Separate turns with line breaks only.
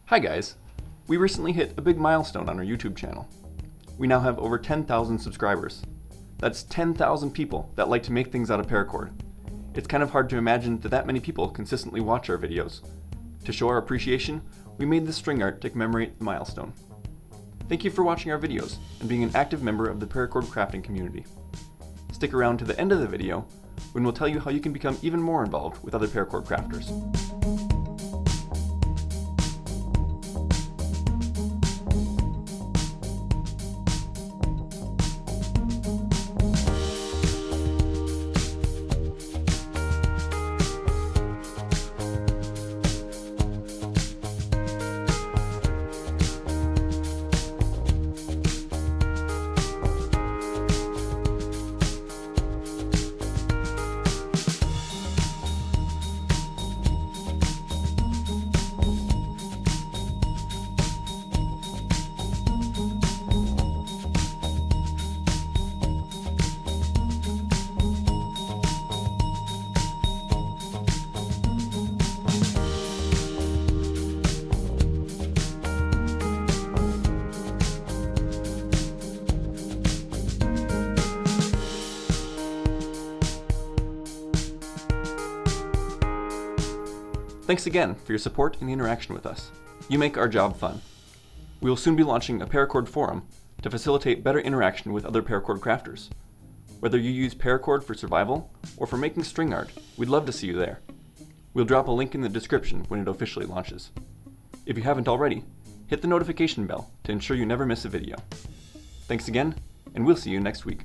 Hi guys! We recently hit a big milestone on our YouTube channel. We now have over 10,000 subscribers. That's 10,000 people that like to make things out of paracord. It's kind of hard to imagine that many people consistently watch our videos. To show our appreciation, we made this string art to commemorate the milestone. Thank you for watching our videos and being an active member of the paracord crafting community. Stick around to the end of the video when we'll tell you how you can become even more involved with other paracord crafters. Thanks again for your support and interaction with us. You make our job fun. We will soon be launching a Paracord forum to facilitate better interaction with other paracord crafters. Whether you use paracord for survival or for making string art, we'd love to see you there. We'll drop a link in the description when it officially launches. If you haven't already, hit the notification bell to ensure you never miss a video. Thanks again, and we'll see you next week.